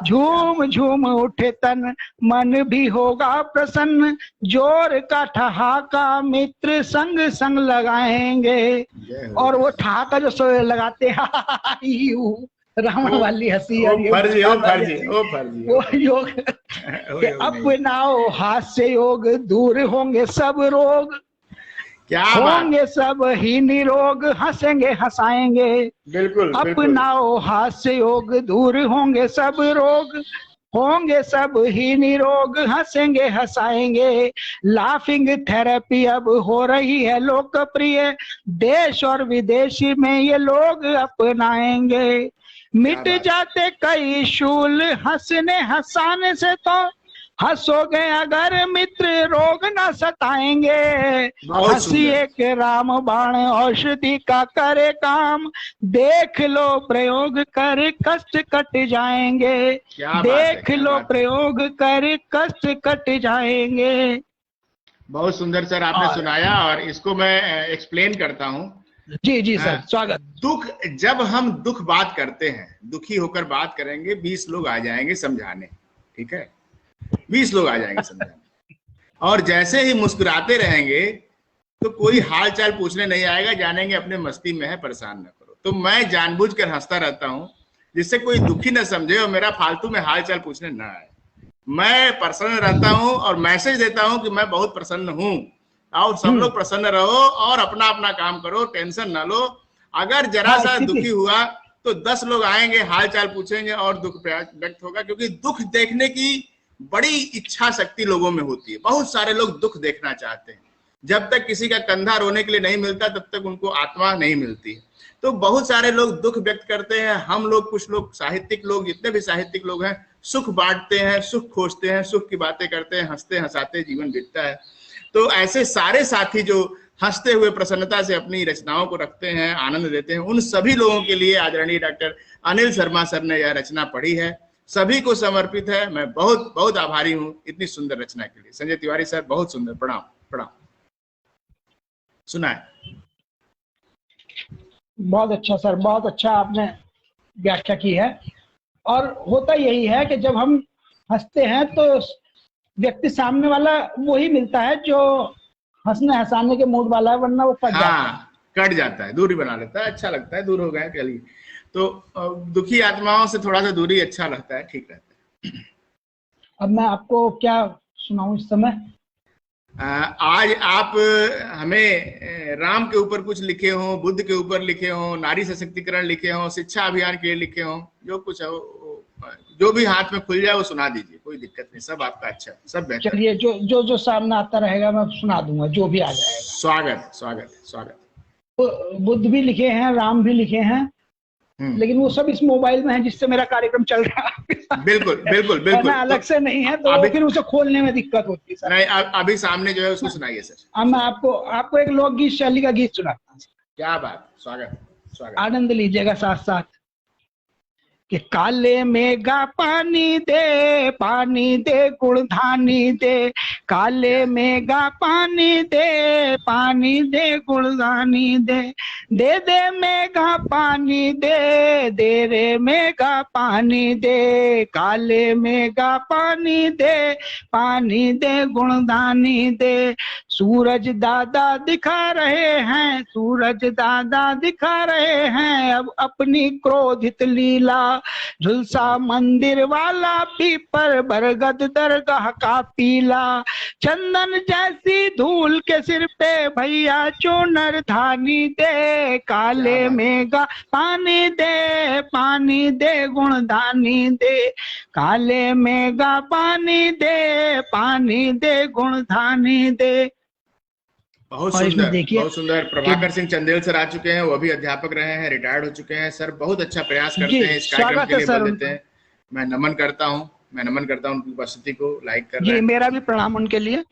झूम झूम उठे तन, मन भी होगा प्रसन्न, जोर का ठहाका मित्र संग संग लगाएंगे। और वो ठहाका जो लगाते हैं रावण वाली हंसी, वो योग अपनाओ हास्य योग, दूर होंगे सब रोग, क्या होंगे सब ही निरोग, हंसेंगे हंसाएंगे। बिल्कुल, अपनाओ हास्य योग, दूर होंगे सब रोग, होंगे सब ही निरोग, हंसेंगे हंसाएंगे। लाफिंग थेरेपी अब हो रही है लोकप्रिय, देश और विदेशी में ये लोग अपनाएंगे। मिट जाते कई शूल हंसने हंसाने से, तो हंसोगे अगर मित्र रोग न सताएंगे। हंसिए के रामबाण औषधि का करे काम, देख लो प्रयोग कर कष्ट कट जाएंगे। देख लो प्रयोग कर कष्ट कट जाएंगे। बहुत सुंदर सर आपने सुनाया, और इसको मैं एक्सप्लेन करता हूँ। जी सर, स्वागत। दुख, जब हम दुख बात करते हैं, दुखी होकर बात करेंगे, 20 लोग आ जाएंगे समझाने, ठीक है, 20 लोग आ जाएंगे समझाने। और जैसे ही मुस्कुराते रहेंगे तो कोई हाल चाल पूछने नहीं आएगा, जानेंगे अपने मस्ती में है, परेशान न करो। तो मैं जानबूझकर हंसता रहता हूँ, जिससे कोई दुखी न समझे और मेरा फालतू में हाल चाल पूछने न आए। मैं प्रसन्न रहता हूँ और मैसेज देता हूँ कि मैं बहुत प्रसन्न हूँ, और सब लोग प्रसन्न रहो और अपना अपना काम करो, टेंशन ना लो। अगर जरा सा दुखी हुआ तो 10 लोग आएंगे, हाल चाल पूछेंगे और दुख व्यक्त होगा, क्योंकि दुख देखने की बड़ी इच्छा शक्ति लोगों में होती है। बहुत सारे लोग दुख देखना चाहते हैं। जब तक किसी का कंधा रोने के लिए नहीं मिलता, तब तक उनको आत्मा नहीं मिलती। तो बहुत सारे लोग दुख व्यक्त करते हैं। हम लोग, कुछ लोग साहित्यिक लोग, जितने भी साहित्यिक लोग हैं, सुख बांटते हैं, सुख खोजते हैं, सुख की बातें करते हैं, हंसते हंसाते जीवन बीतता है। तो ऐसे सारे साथी जो हंसते हुए प्रसन्नता से अपनी रचनाओं को रखते हैं, आनंद देते हैं, उन सभी लोगों के लिए आदरणीय डॉक्टर अनिल शर्मा सर ने यह रचना पढ़ी है। सभी को समर्पित है। मैं बहुत बहुत आभारी हूँ इतनी सुंदर रचना के लिए। संजय तिवारी सर, बहुत सुंदर, प्रणाम प्रणाम। सुना है? बहुत अच्छा सर, बहुत अच्छा आपने व्याख्या की है। और होता यही है कि जब हम हंसते हैं तो व्यक्ति सामने वाला वही मिलता है जो हंसने हंसाने के मूड वाला है, वरना वो कट जाता है। कट जाता है, दूरी बना लेता है। अच्छा लगता है, दूर हो गए चलिए। तो दुखी आत्माओं से थोड़ा सा दूरी अच्छा लगता है, ठीक रहता है। अब मैं आपको क्या सुनाऊं इस समय? आज आप हमें राम के ऊपर कुछ लिखे हो, बुद्ध के ऊपर लिखे हो, नारी सशक्तिकरण लिखे हो, शिक्षा अभियान के लिए लिखे हो, जो कुछ है जो भी हाथ में खुल जाए वो सुना दीजिए, कोई दिक्कत नहीं, सब आपका अच्छा, सब बेहतर। चलिए, जो सामने आता रहेगा मैं सुना दूंगा, जो भी आ जाएगा। स्वागत स्वागत स्वागत। बुद्ध भी लिखे हैं, राम भी लिखे हैं, लेकिन वो सब इस मोबाइल में है जिससे मेरा कार्यक्रम चल रहा है। बिल्कुल बिल्कुल बिल्कुल, अलग से नहीं है, तो फिर उसे खोलने में दिक्कत होती है सर। नहीं, अभी सामने जो है उसको सुनाइए सर। अब मैं आपको एक लोकगीत शैली का गीत सुनाता हूँ। क्या बात, स्वागत स्वागत, आनंद लीजिएगा साथ साथ। कि काले मेघा पानी दे गुड़धानी दे, काले मेघा पानी दे गुड़धानी दे, दे मेघा पानी दे रे मेघा पानी दे, काले मेघा पानी दे गुणधानी दे। सूरज दादा दिखा रहे हैं, सूरज दादा दिखा रहे हैं अब अपनी क्रोधित लीला, झुलसा मंदिर वाला पीपर बरगद दरगाह का पीला, चंदन जैसी धूल के सिर पे भैया चोनर धानी दे, काले मेघा पानी दे गुणधानी दे, काले मेघा पानी दे गुणधानी दे। बहुत सुंदर, बहुत सुंदर। प्रभाकर सिंह चंदेल सर आ चुके हैं, वो भी अध्यापक रहे हैं, रिटायर्ड हो चुके हैं। सर बहुत अच्छा प्रयास करते हैं, इस कार्यक्रम के लिए बोल देते हैं। मैं नमन करता हूं उनकी उपस्थिति को, लाइक कर रहे हैं। मेरा भी प्रणाम उनके लिए।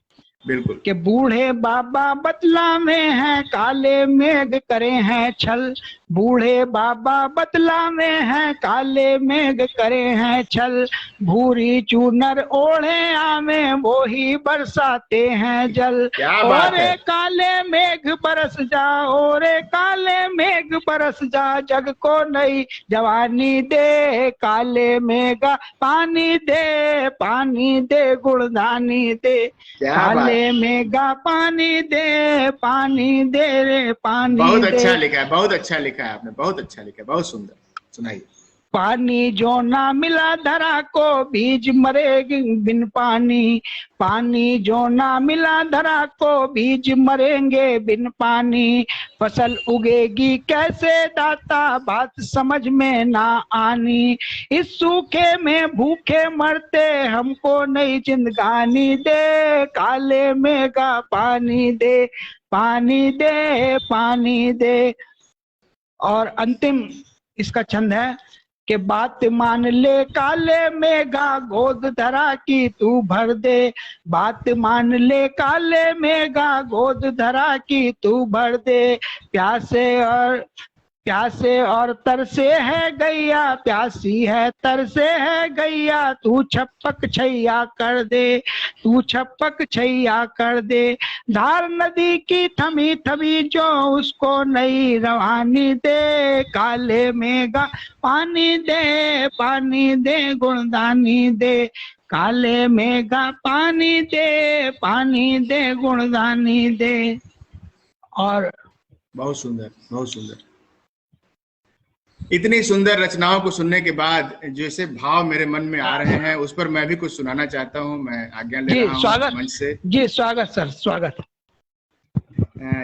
बिल्कुल। कि बूढ़े बाबा बतला में हैं, काले मेघ करे हैं छल, बूढ़े बाबा बतला में हैं, काले मेघ करे हैं छल, भूरी चूनर ओढ़े आमे वो ही बरसाते हैं जल, और काले मेघ बरस जा, और काले मेघ बरस जा, जग को नई जवानी दे, काले मेघा पानी दे गुणधानी दे, काले मेघा पानी दे रे पानी दे। बहुत अच्छा लिखा है, बहुत अच्छा लिखा है आपने, बहुत अच्छा लिखा है, बहुत सुंदर। सुनाइए। पानी जो ना मिला धरा को बीज मरेगी बिन पानी, पानी जो ना मिला धरा को बीज मरेंगे बिन पानी, फसल उगेगी कैसे दाता बात समझ में ना आनी, इस सूखे में भूखे मरते हमको नई जिंदगानी दे, काले मेघा पानी दे। और अंतिम इसका छंद है कि बात मान ले काले मेघा गोद धरा की तू भर दे, बात मान ले काले मेघा गोद धरा की तू भर दे, प्यासे और तरसे है गैया, प्यासी है तरसे है गैया, तू छपक छैया कर दे, तू छपक छैया कर दे, धार नदी की थमी थमी जो उसको नई रवानी दे, काले मेघा पानी दे गुणदानी दे, काले मेघा पानी दे गुणदानी दे। और बहुत सुंदर, बहुत सुंदर। इतनी सुंदर रचनाओं को सुनने के बाद जैसे भाव मेरे मन में आ रहे हैं, उस पर मैं भी कुछ सुनाना चाहता हूं। मैं आज्ञा ले रहा हूं मंच से। जी स्वागत सर, स्वागत।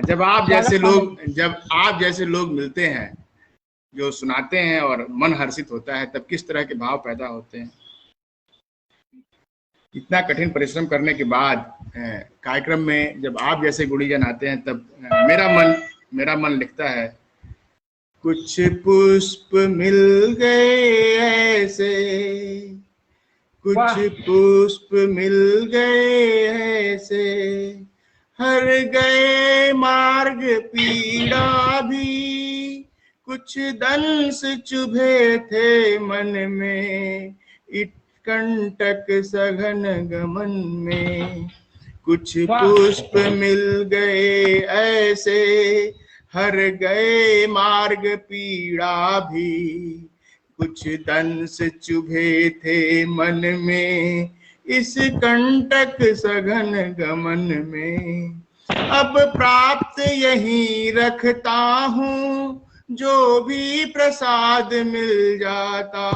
जब आप जैसे लोग मिलते हैं, जो सुनाते हैं और मन हर्षित होता है, तब किस तरह के भाव पैदा होते हैं। इतना कठिन परिश्रम करने के बाद कार्यक्रम में जब आप जैसे गुणीजन आते हैं, तब मेरा मन लिखता है, कुछ पुष्प मिल गए ऐसे, कुछ पुष्प मिल गए ऐसे, हर गए मार्ग पीड़ा भी, कुछ दंस चुभे थे मन में, कंटक सघन गमन में, कुछ पुष्प मिल गए ऐसे, हर गए मार्ग पीड़ा भी, कुछ दंस चुभे थे मन में, इस कंटक सघन गमन में, अब प्राप्त यही रखता हूँ जो भी प्रसाद मिल जाता,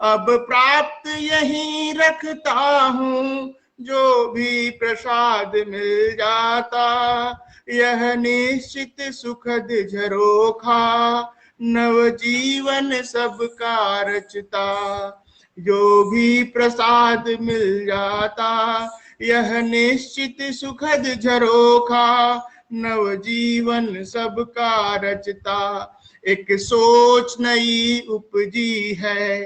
अब प्राप्त यही रखता हूँ जो भी प्रसाद मिल जाता, यह निश्चित सुखद झरोखा, नव जीवन सबका रचता। जो भी प्रसाद मिल जाता, यह निश्चित सुखद झरोखा, नव जीवन सबका रचता। एक सोच नई उपजी है,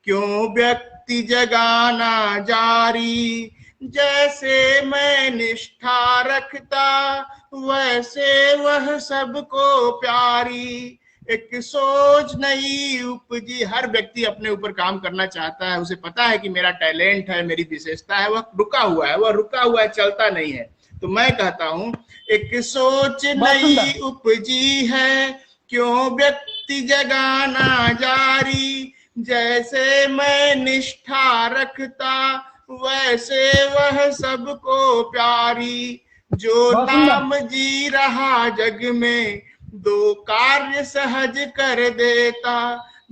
क्यों व्यक्ति जगाना जारी, जैसे मैं निष्ठा रखता, वैसे वह सबको प्यारी। एक सोच नई उपजी, हर व्यक्ति अपने ऊपर काम करना चाहता है, उसे पता है कि मेरा टैलेंट है, मेरी विशेषता है, वह रुका हुआ है, चलता नहीं है। तो मैं कहता हूं, एक सोच नई उपजी है, क्यों व्यक्ति जगाना जारी, जैसे मैं निष्ठा रखता, वैसे वह सबको प्यारी। जो नाम जी रहा जग में, दो कार्य सहज कर देता।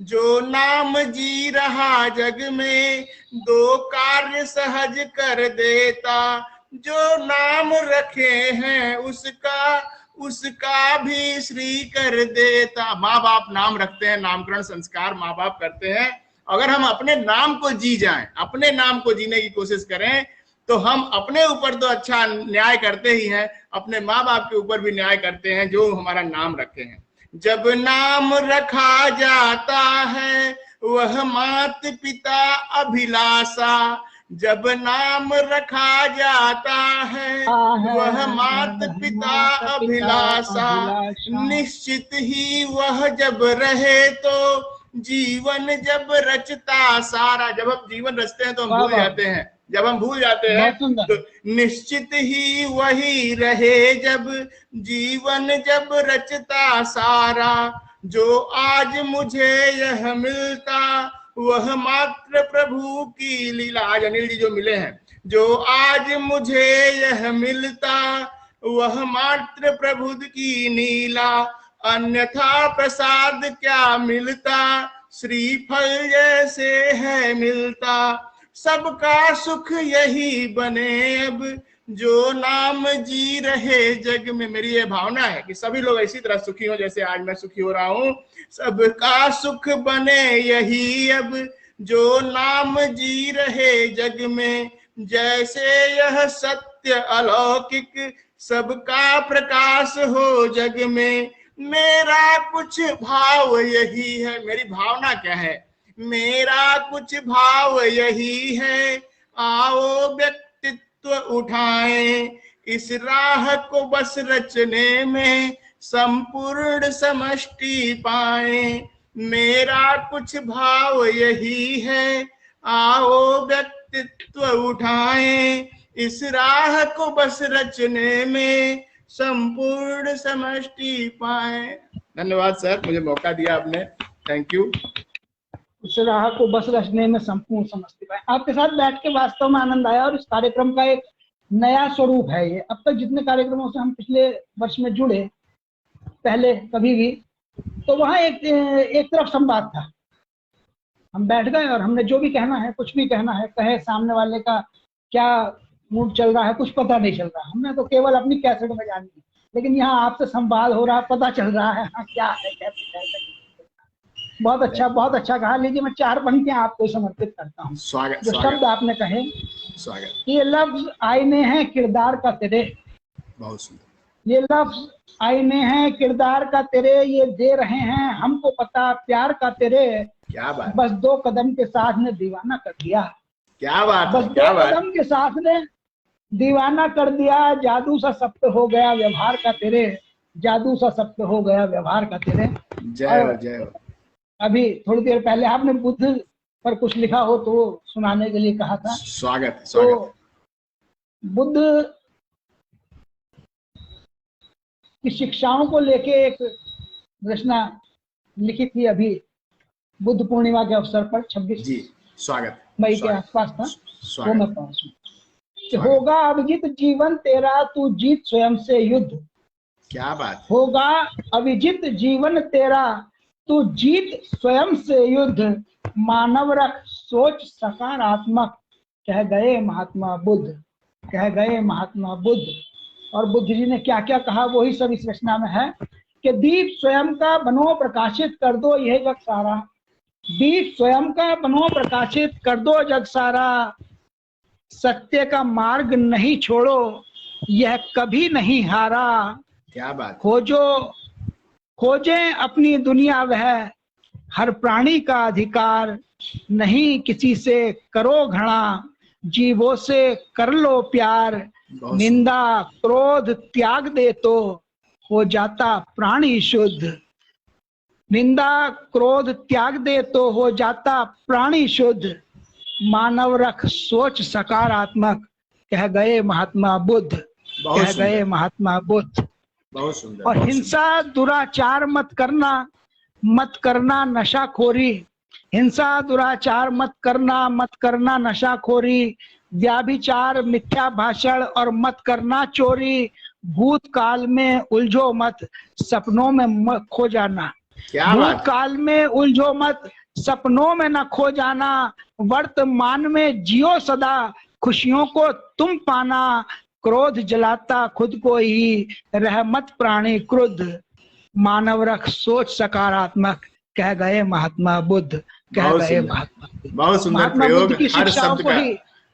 जो नाम जी रहा जग में, दो कार्य सहज कर देता। जो नाम रखे हैं उसका भी श्री कर देता। माँ बाप नाम रखते हैं, नामकरण संस्कार माँ बाप करते हैं। अगर हम अपने नाम को जी जाएं, अपने नाम को जीने की कोशिश करें, तो हम अपने ऊपर तो अच्छा न्याय करते ही हैं, अपने माँ बाप के ऊपर भी न्याय करते हैं जो हमारा नाम रखे हैं। जब नाम रखा जाता है, वह मात पिता अभिलाषा। जब नाम रखा जाता है, वह मात पिता अभिलाषा। निश्चित ही वह जब रहे तो जीवन जब रचता सारा। जब हम जीवन रचते हैं तो हम भूल जाते हैं, जब हम भूल जाते हैं तो निश्चित ही वही रहे जब जीवन जब रचता सारा। जो आज मुझे यह मिलता, वह मात्र प्रभु की लीला। आज अनिल जी जो मिले हैं, जो आज मुझे यह मिलता, वह मात्र प्रभु की लीला। अन्यथा प्रसाद क्या मिलता, श्रीफल जैसे है मिलता। सबका सुख यही बने अब, जो नाम जी रहे जग में। मेरी ये भावना है कि सभी लोग इसी तरह सुखी हो जैसे आज मैं सुखी हो रहा हूं। सबका सुख बने यही अब, जो नाम जी रहे जग में। जैसे यह सत्य अलौकिक, सबका प्रकाश हो जग में। मेरा कुछ भाव यही है। मेरी भावना क्या है? मेरा कुछ भाव यही है, आओ व्यक्तित्व उठाएं, इस राह को बस रचने में संपूर्ण समष्टि पाएं। मेरा कुछ भाव यही है, आओ व्यक्तित्व उठाएं, इस राह को बस रचने में संपूर्ण समष्टि पाएं। धन्यवाद सर, मुझे मौका दिया आपने। Thank you. इस राह को बस रचने में संपूर्ण समष्टि पाएं। आपके साथ बैठ के वास्तव में आनंद आया, और इस कार्यक्रम का एक नया स्वरूप है ये। अब तक जितने कार्यक्रमों से हम पिछले वर्ष में जुड़े, पहले कभी भी, तो वहां एक तरफ संवाद था। हम बैठ गए और हमने जो भी कहना है, कुछ भी कहना है, कहे सामने वाले का क्या मूड चल रहा है कुछ पता नहीं चल रहा। हमने तो केवल अपनी कैसेट बजानी है, लेकिन यहाँ आपसे संवाद हो रहा, पता चल रहा है हाँ क्या है कैसे। बहुत अच्छा कहा। लीजिए मैं 4 पंक्तियां आपको समर्पित करता हूँ। स्वागत। जो शब्द आपने कहे, स्वागत। ये लफ्ज आईने हैं किरदार का तेरे। बहुत सुंदर। ये लफ्ज आईने हैं किरदार का तेरे, ये दे रहे हैं हमको पता प्यार का तेरे। क्या बात। बस 2 कदम के साथ ने दीवाना कर दिया। क्या बात। बस 2 कदम के साथ ने दीवाना कर दिया। जादू सा सप्त हो गया व्यवहार का तेरे, जादू सा सप्त हो गया व्यवहार का तेरे। जय हो, जय हो। अभी थोड़ी देर पहले आपने बुद्ध पर कुछ लिखा हो तो सुनाने के लिए कहा था। स्वागत। तो बुद्ध की शिक्षाओं को लेके एक रचना लिखी थी अभी बुद्ध पूर्णिमा के अवसर पर 26 जी। स्वागत। मई के आसपास था। वो मैं पहुंचू। होगा अभिजीत जीवन तेरा, तू जीत स्वयं से युद्ध। क्या बात। होगा अभिजीत जीवन तेरा, तू जीत स्वयं से युद्ध। मानव रख सोच सकारात्मक, कह गए महात्मा बुद्ध। कह गए महात्मा बुद्ध। और बुद्ध जी ने क्या क्या कहा वही सब इस रचना में है कि दीप स्वयं का बनो प्रकाशित कर दो यह जग सारा, दीप स्वयं का बनो प्रकाशित कर दो जग सारा, सत्य का मार्ग नहीं छोड़ो यह कभी नहीं हारा। क्या बात। खोजें अपनी दुनिया वह हर प्राणी का अधिकार, नहीं किसी से करो घृणा जीवों से कर लो प्यार, निंदा क्रोध त्याग दे तो हो जाता प्राणी शुद्ध, निंदा क्रोध त्याग दे तो हो जाता प्राणी शुद्ध, मानव रख सोच सकारात्मक कह गए महात्मा बुद्ध, कह गए महात्मा बुद्ध। बहुत सुंदर। और हिंसा दुराचार मत करना नशाखोरी, हिंसा दुराचार मत करना नशाखोरी, व्याभिचार मिथ्या भाषण और मत करना चोरी, भूतकाल में उलझो मत सपनों में मत खो जाना, भूतकाल में उलझो मत सपनों में न खो जाना, वर्तमान में जियो सदा खुशियों को तुम पाना, क्रोध जलाता खुद को ही रह मत प्राणी क्रुद्ध, मानव रख सोच सकारात्मक कह गए महात्मा बुद्ध, कह गए महात्मा। बहुत सुंदर प्रयोग,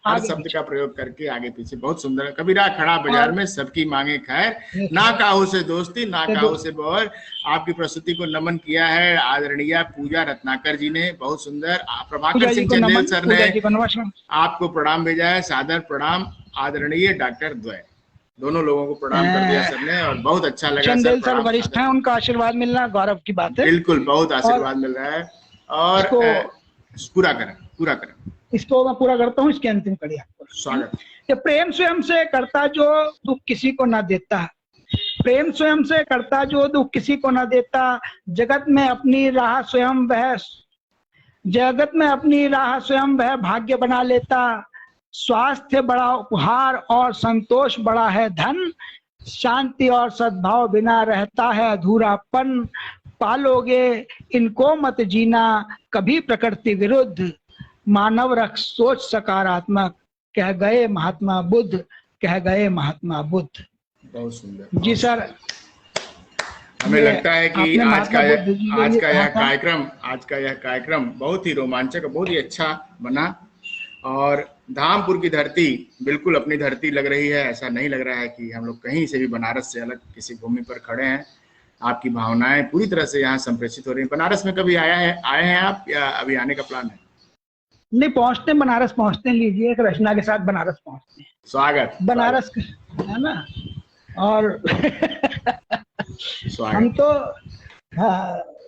हर शब्द का प्रयोग करके आगे पीछे बहुत सुंदर। कबीरा खड़ा बाजार में सबकी मांगे खैर, ना काहू से दोस्ती ना काहू से बौर। आपकी प्रस्तुति को नमन किया है आदरणीय पूजा रत्नाकर जी ने, बहुत सुंदर। प्रभाकर सिंह चंदेल सर ने आपको प्रणाम भेजा है, सादर प्रणाम। आदरणीय डॉक्टर द्वय, दोनों लोगों को प्रणाम कर दिया सर ने और बहुत अच्छा लगा। चंदेल सर वरिष्ठ हैं, उनका आशीर्वाद मिलना गौरव की बात है। बिल्कुल, बहुत आशीर्वाद मिल रहा है। और पूरा करें इसको मैं पूरा करता हूँ। इसकी अंतिम कड़ी आपको स्वागत। कि प्रेम स्वयं से करता जो दुख किसी को न देता, प्रेम स्वयं से करता जो दुख किसी को न देता, जगत में अपनी राह स्वयं वह भाग्य बना लेता, स्वास्थ्य बड़ा उपहार और संतोष बड़ा है धन, शांति और सद्भाव बिना रहता है अधूरापन, पालोगे इनको मत जीना कभी प्रकृति विरुद्ध, मानव रख सोच सकारात्मक कह गए महात्मा बुद्ध, कह गए महात्मा बुद्ध। बहुत सुंदर जी सर। हमें लगता है कि आज का यह कार्यक्रम बहुत ही रोमांचक, बहुत ही अच्छा बना। और धामपुर की धरती बिल्कुल अपनी धरती लग रही है, ऐसा नहीं लग रहा है कि हम लोग कहीं से भी बनारस से अलग किसी भूमि पर खड़े हैं। आपकी भावनाएं पूरी तरह से यहाँ संप्रेषित हो रही हैं। बनारस में कभी आए हैं आप या अभी आने का प्लान है? नहीं, पहुंचते बनारस पहुंचते, लीजिए एक रचना के साथ बनारस पहुंचते हैं। स्वागत बनारस है ना। और हम तो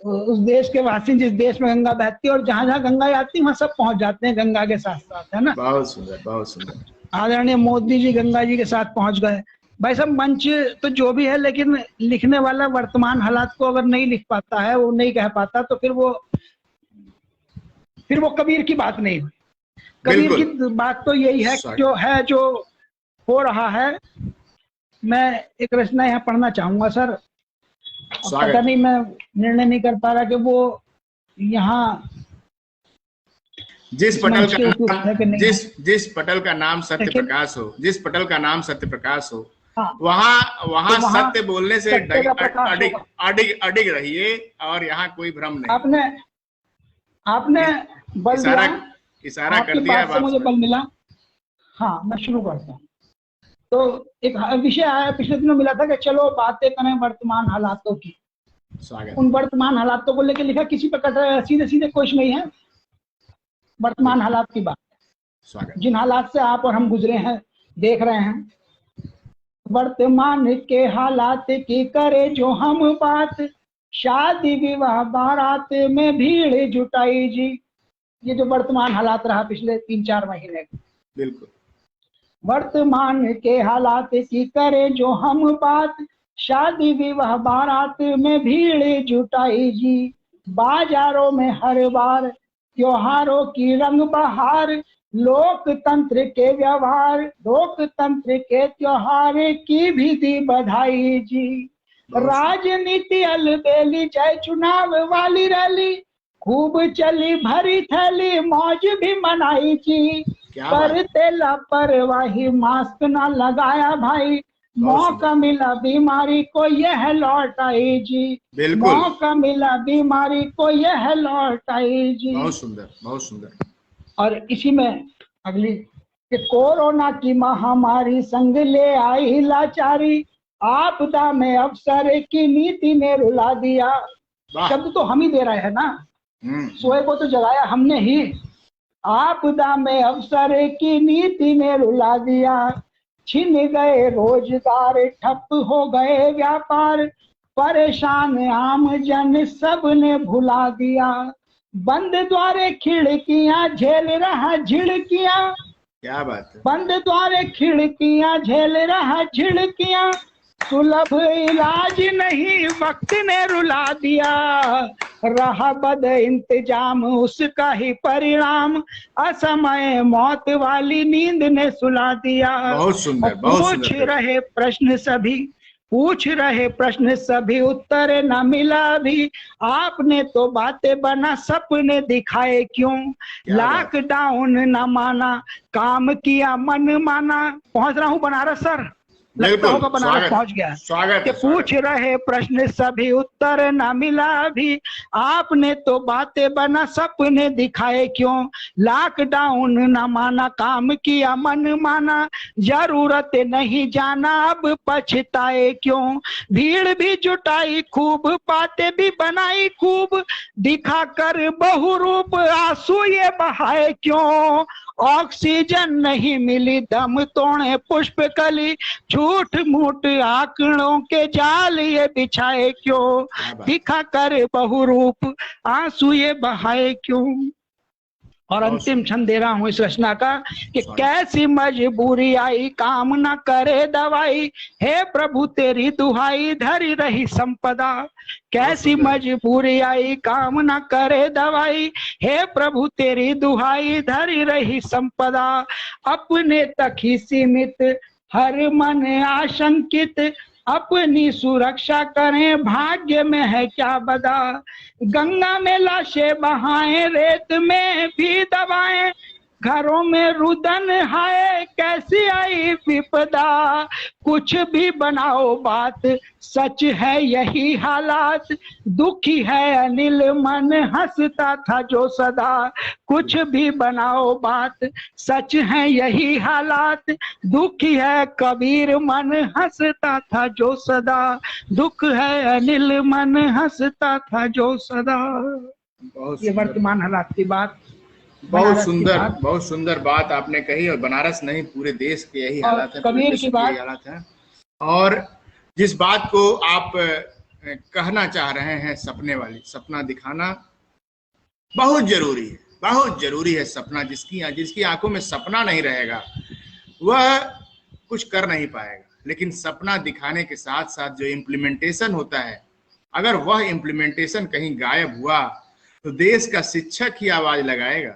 उस देश के वासी जिस देश में गंगा बहती है और जहाँ जहाँ गंगा आती है वहाँ सब पहुंच जाते हैं गंगा के साथ साथ, है ना। बहुत सुंदर, बहुत सुंदर। आदरणीय मोदी जी गंगा जी के साथ पहुंच गए। भाई सब मंच तो जो भी है, लेकिन लिखने वाला वर्तमान हालात को अगर नहीं लिख पाता है, वो नहीं कह पाता, तो फिर वो कबीर की बात नहीं हुई। कबीर की बात तो यही है जो हो रहा है। मैं एक रचना यहाँ पढ़ना चाहूंगा सर। पता नहीं, मैं निर्णय नहीं कर पा रहा कि वो यहाँ जिस पटल का नाम सत्य प्रकाश हो, जिस पटल का नाम सत्य प्रकाश हो, वहाँ सत्य बोलने से अडिग रहिए और यहाँ कोई भ्रम नहीं। आपने बल इशारा कर दिया, मुझे बल मिला। हाँ, मैं शुरू करता हूँ। तो एक विषय आया पिछले दिनों मिला था कि चलो बातें करें वर्तमान हालातों की। उन वर्तमान हालातों को लेकर लिखा, किसी पर सीधे सीधे कुछ नहीं है, वर्तमान हालात की बात, जिन हालात से आप और हम गुजरे हैं, देख रहे हैं। वर्तमान के हालात की करे जो हम बात, शादी विवाह बारात में भीड़ जुटाई जी। ये जो वर्तमान हालात रहा पिछले 3-4 महीने, बिल्कुल वर्तमान के हालात की करे जो हम बात, शादी विवाह बारात में भीड़ जुटाई जी। बाजारों में हर बार त्योहारों की रंग बहार, लोकतंत्र के व्यवहार, लोकतंत्र के त्योहार की भी दी बधाई जी। राजनीति अलबेली, जय चुनाव वाली रैली, खूब चली भरी थैली, मौज भी मनाई जी। क्या बात। करते लापरवाही, मास्क ना लगाया भाई, मौका मिला बीमारी को यह लौट आई जी, बिल्कुल, मौका मिला बीमारी को यह लौट आई जी। बहुत सुंदर, बहुत सुंदर। और इसी में अगली कि कोरोना की महामारी संग ले आई लाचारी, आपदा में अफसर की नीति ने रुला दिया। वाह। शब्द तो हम ही दे रहे हैं ना, सोए को तो जगाया हमने ही। आपदा में अफसर की नीति ने रुला दिया, छिन गए रोजगार, ठप हो गए व्यापार, परेशान आम जन सब ने भुला दिया। बंद द्वारे खिड़कियां झेल रहा झिड़कियां, क्या बात है। बंद द्वारे खिड़कियां झेल रहा झिड़कियां, सुलभ इलाज नहीं वक्त ने रुला दिया। रहा बद इंतजाम उसका ही परिणाम, असमय मौत वाली नींद ने सुला दिया। बहुत सुंदर, बहुत सुंदर। पूछ रहे प्रश्न सभी, पूछ रहे प्रश्न सभी, उत्तर न मिला भी। आपने तो बातें बना सपने दिखाए क्यों, लॉकडाउन न माना काम किया मन माना। पहुंच रहा हूं बनारस सर, लगता होगा बनारस पहुंच गया। स्वागत। पूछ रहे प्रश्न सभी, उत्तर न मिला भी। आपने तो बातें बना सपने दिखाए क्यों, लॉकडाउन न माना काम किया मन माना। जरूरत नहीं जाना अब पछताए क्यों, भीड़ भी जुटाई खूब, बातें भी बनाई खूब, दिखाकर बहुरूप आंसू ये बहाए क्यों। ऑक्सीजन नहीं मिली दम तोड़े पुष्प कली, झूठ मूठ आंकड़ों के जाल ये बिछाए क्यों, दिखाकर बहुरूप आंसू ये बहाए क्यों। और अंतिम छंद दे रहा हूं इस रचना का कि कैसी मजबूरी आई काम न करे दवाई, हे प्रभु तेरी दुहाई धरी रही संपदा। कैसी मजबूरी आई काम न करे दवाई, हे प्रभु तेरी दुहाई धरी रही संपदा। अपने तक ही सीमित हर मन आशंकित, अपनी सुरक्षा करें भाग्य में है क्या बदा। गंगा में लाशें बहाएं, रेत में भी दबाएं, घरों में रुदन हाय कैसी आई विपदा। कुछ भी बनाओ बात सच है यही हालात, दुखी है अनिल मन हंसता था जो सदा। कुछ भी बनाओ बात सच है यही हालात, दुखी है कबीर मन हंसता था जो सदा। दुख है अनिल मन हंसता था जो सदा। ये वर्तमान हालात की बात, बहुत सुंदर, बहुत सुंदर बात आपने कही। और बनारस नहीं पूरे देश के यही हालात है, कबीर की बात हालात है। और जिस बात को आप कहना चाह रहे हैं, सपने वाली, सपना दिखाना बहुत जरूरी है, बहुत जरूरी है। सपना जिसकी आंखों में सपना नहीं रहेगा वह कुछ कर नहीं पाएगा। लेकिन सपना दिखाने के साथ साथ जो इम्प्लीमेंटेशन होता है, अगर वह इम्प्लीमेंटेशन कहीं गायब हुआ तो देश का शिक्षक ही आवाज लगाएगा।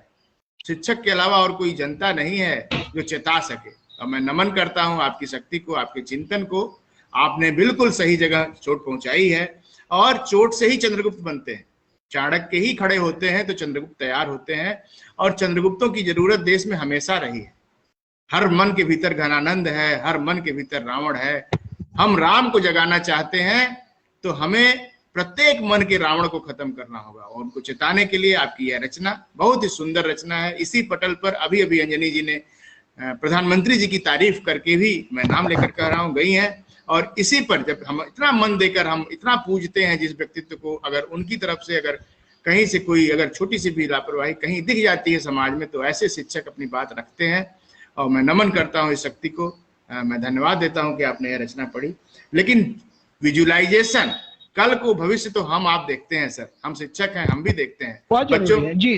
शिक्षक के अलावा और कोई जनता नहीं है जो चेता सके। और मैं नमन करता हूं आपकी शक्ति को, आपके चिंतन को। आपने बिल्कुल सही जगह चोट पहुंचाई है। और चोट से ही चंद्रगुप्त बनते हैं, चाणक्य ही खड़े होते हैं तो चंद्रगुप्त तैयार होते हैं। और चंद्रगुप्तों की जरूरत देश में हमेशा रही है। हर मन के भीतर घनानंद है, हर मन के भीतर रावण है। हम राम को जगाना चाहते हैं तो हमें प्रत्येक मन के रावण को खत्म करना होगा। और उनको चिताने के लिए आपकी यह रचना बहुत ही सुंदर रचना है। इसी पटल पर अभी अभी अंजनी जी ने प्रधानमंत्री जी की तारीफ करके भी, मैं नाम लेकर कह रहा हूं, गई हैं। और इसी पर जब हम इतना मन देकर, हम इतना पूजते हैं जिस व्यक्तित्व को, अगर उनकी तरफ से अगर कहीं से कोई अगर छोटी सी भी लापरवाही कहीं दिख जाती है समाज में, तो ऐसे शिक्षक अपनी बात रखते हैं। और मैं नमन करता हूं इस शक्ति को। मैं धन्यवाद देता हूं कि आपने यह रचना पढ़ी। लेकिन विजुअलाइजेशन, कल को भविष्य तो हम आप देखते हैं सर, हम शिक्षक हैं, हम भी देखते हैं,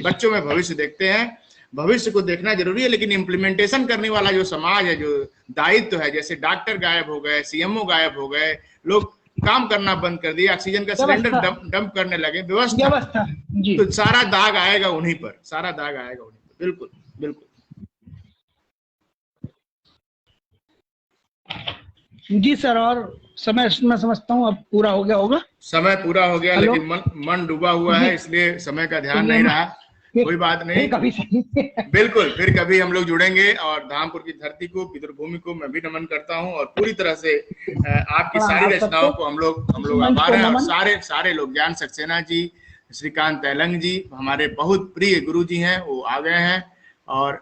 बच्चों में भविष्य देखते हैं। भविष्य को देखना जरूरी है, लेकिन इम्प्लीमेंटेशन करने वाला जो समाज है, जो दायित्व है, जैसे डॉक्टर गायब हो गए, सीएमओ गायब हो गए, लोग काम करना बंद कर दिया, ऑक्सीजन का सिलेंडर डंप करने लगे, व्यवस्था तो सारा दाग आएगा उन्हीं पर, सारा दाग आएगा उन्हीं पर। बिल्कुल बिल्कुल जी सर। और समय मैं समझता हूँ अब पूरा हो गया होगा, समय पूरा हो गया, लेकिन मन डूबा हुआ है, इसलिए समय का ध्यान नहीं रहा। कोई बात नहीं, कभी सही बिल्कुल, फिर कभी हम लोग जुड़ेंगे। और धामपुर की धरती को, पितृभूमि को मैं भी नमन करता हूँ, और पूरी तरह से आपकी सारी रचनाओं को हम लोग आभार हैं। और सारे लोग, ज्ञान सक्सेना जी, श्रीकांत तैलंग जी, हमारे बहुत प्रिय गुरु जी हैं, वो आ गए हैं और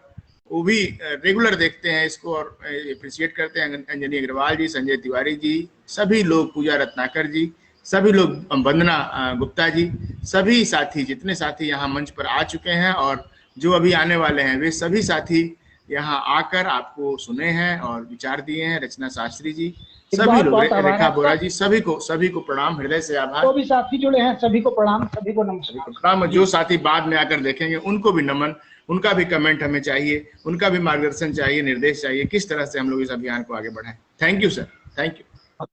वो भी रेगुलर देखते हैं इसको और अप्रिशिएट करते हैं। अंजनी अग्रवाल जी, संजय तिवारी जी, सभी लोग, पूजा रत्नाकर जी, सभी लोग, वंदना गुप्ता जी, सभी साथी, जितने साथी यहाँ मंच पर आ चुके हैं और जो अभी आने वाले हैं, वे सभी साथी यहाँ आकर आपको सुने हैं और विचार दिए हैं। रचना शास्त्री जी, सभी लोग, रेखा बोरा जी, सभी को प्रणाम, हृदय से आभार। जो भी साथी जुड़े हैं सभी को प्रणाम, सभी को नमस्कार। जो साथी बाद में आकर देखेंगे उनको भी नमन, उनका भी कमेंट हमें चाहिए, उनका भी मार्गदर्शन चाहिए, निर्देश चाहिए, किस तरह से हम लोग इस अभियान को आगे बढ़ाएं। Thank you sir, thank you.